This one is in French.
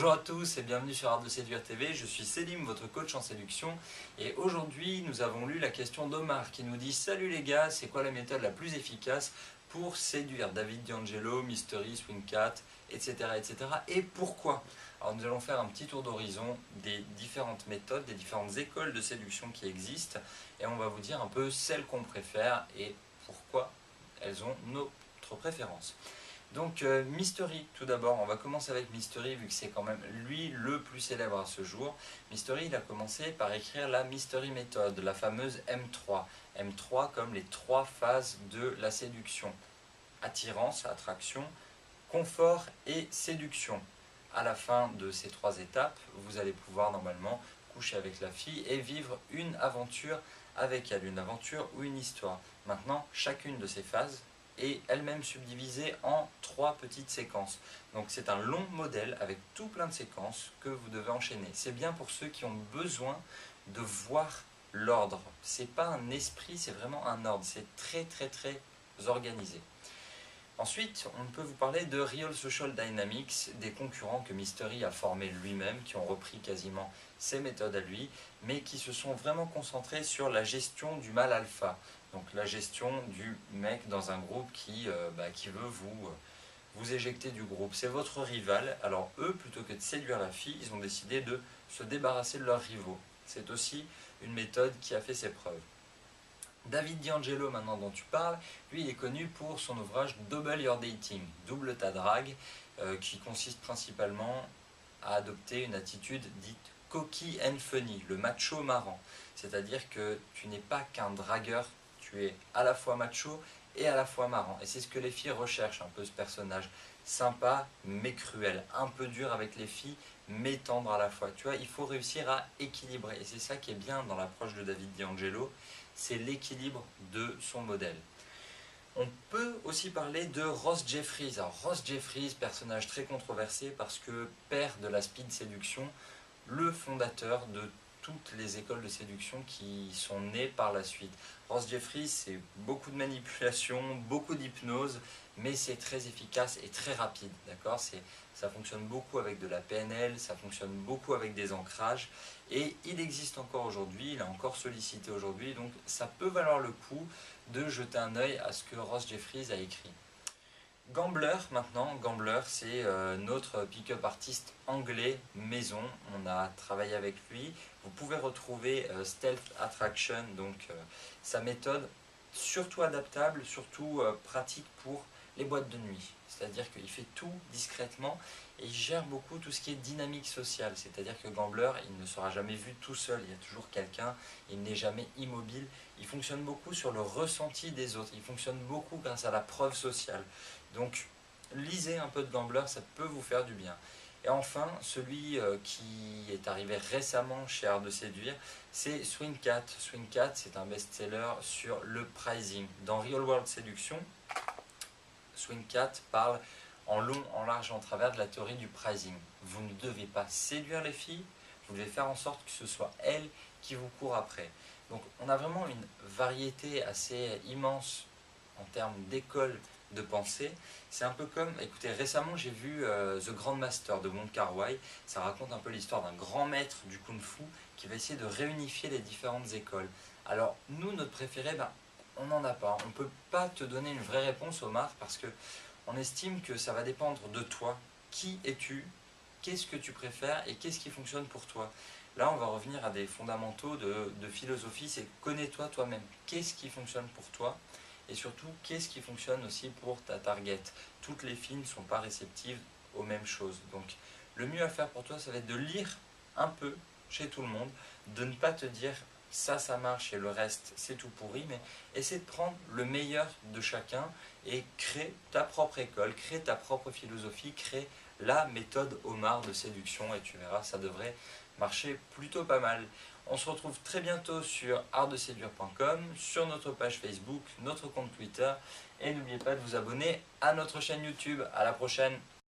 Bonjour à tous et bienvenue sur Art de Séduire TV, je suis Selim, votre coach en séduction et aujourd'hui nous avons lu la question d'Omar qui nous dit « Salut les gars, c'est quoi la méthode la plus efficace pour séduire David D'Angelo, Mystery, Swing Cat, etc. etc. et pourquoi ?» Alors nous allons faire un petit tour d'horizon des différentes méthodes, des différentes écoles de séduction qui existent et on va vous dire un peu celles qu'on préfère et pourquoi elles ont notre préférence. Donc Mystery, tout d'abord, on va commencer avec Mystery vu que c'est quand même lui le plus célèbre à ce jour. Mystery, il a commencé par écrire la Mystery Method, la fameuse M3. M3 comme les 3 phases de la séduction. Attirance, attraction, confort et séduction. À la fin de ces 3 étapes, vous allez pouvoir normalement coucher avec la fille et vivre une aventure avec elle, une aventure ou une histoire. Maintenant, chacune de ces phases est elle-même subdivisée en 3 petites séquences. Donc c'est un long modèle avec tout plein de séquences que vous devez enchaîner. C'est bien pour ceux qui ont besoin de voir l'ordre. C'est pas un esprit, c'est vraiment un ordre. C'est très organisé. Ensuite, on peut vous parler de Real Social Dynamics, des concurrents que Mystery a formés lui-même, qui ont repris quasiment ses méthodes à lui, mais qui se sont vraiment concentrés sur la gestion du mâle alpha. Donc la gestion du mec dans un groupe qui veut vous éjecter du groupe. C'est votre rival, alors eux, plutôt que de séduire la fille, ils ont décidé de se débarrasser de leurs rivaux. C'est aussi une méthode qui a fait ses preuves. David D'Angelo, maintenant dont tu parles, lui il est connu pour son ouvrage Double Your Dating, double ta drague, qui consiste principalement à adopter une attitude dite cocky and funny, le macho marrant. C'est-à-dire que tu n'es pas qu'un dragueur, tu es à la fois macho et à la fois marrant. Et c'est ce que les filles recherchent un peu, ce personnage. Sympa mais cruel, un peu dur avec les filles mais tendre à la fois. Tu vois, il faut réussir à équilibrer. Et c'est ça qui est bien dans l'approche de David D'Angelo, c'est l'équilibre de son modèle. On peut aussi parler de Ross Jeffries. Alors Ross Jeffries, personnage très controversé parce que père de la speed séduction, le fondateur de toutes les écoles de séduction qui sont nées par la suite. Ross Jeffries, c'est beaucoup de manipulation, beaucoup d'hypnose, mais c'est très efficace et très rapide, d'accord ? Ça fonctionne beaucoup avec de la PNL, ça fonctionne beaucoup avec des ancrages, et il existe encore aujourd'hui, il est encore sollicité aujourd'hui, donc ça peut valoir le coup de jeter un œil à ce que Ross Jeffries a écrit. Gambler maintenant, Gambler c'est notre pick-up artiste anglais maison, on a travaillé avec lui, vous pouvez retrouver Stealth Attraction, donc sa méthode surtout adaptable, surtout pratique pour les boîtes de nuit, c'est-à-dire qu'il fait tout discrètement et il gère beaucoup tout ce qui est dynamique sociale, c'est-à-dire que Gambler il ne sera jamais vu tout seul, il y a toujours quelqu'un, il n'est jamais immobile, il fonctionne beaucoup sur le ressenti des autres, il fonctionne beaucoup grâce à la preuve sociale. Donc, lisez un peu de Gambler, ça peut vous faire du bien. Et enfin, celui qui est arrivé récemment chez Art de Séduire, c'est Swing Cat. Swing Cat, c'est un best-seller sur le pricing. Dans Real World Séduction, Swing Cat parle en long, en large et en travers de la théorie du pricing. Vous ne devez pas séduire les filles, vous devez faire en sorte que ce soit elles qui vous courent après. Donc, on a vraiment une variété assez immense en termes d'école de pensée. C'est un peu comme, écoutez, récemment j'ai vu The Grandmaster de Wong Kar-wai. Ça raconte un peu l'histoire d'un grand maître du kung-fu qui va essayer de réunifier les différentes écoles. Alors nous, notre préféré, on n'en a pas. On ne peut pas te donner une vraie réponse, Omar, parce que on estime que ça va dépendre de toi. Qui es-tu? Qu'est-ce que tu préfères et qu'est-ce qui fonctionne pour toi? Là, on va revenir à des fondamentaux de philosophie, c'est connais-toi toi-même. Qu'est-ce qui fonctionne pour toi? Et surtout, qu'est-ce qui fonctionne aussi pour ta target? Toutes les filles ne sont pas réceptives aux mêmes choses. Donc, le mieux à faire pour toi, ça va être de lire un peu chez tout le monde, de ne pas te dire ça marche et le reste c'est tout pourri, mais essaie de prendre le meilleur de chacun et crée ta propre école, crée ta propre philosophie, crée la méthode Omar de séduction et tu verras, ça devrait marcher plutôt pas mal. On se retrouve très bientôt sur artdeséduire.com, sur notre page Facebook, notre compte Twitter et n'oubliez pas de vous abonner à notre chaîne YouTube. À la prochaine!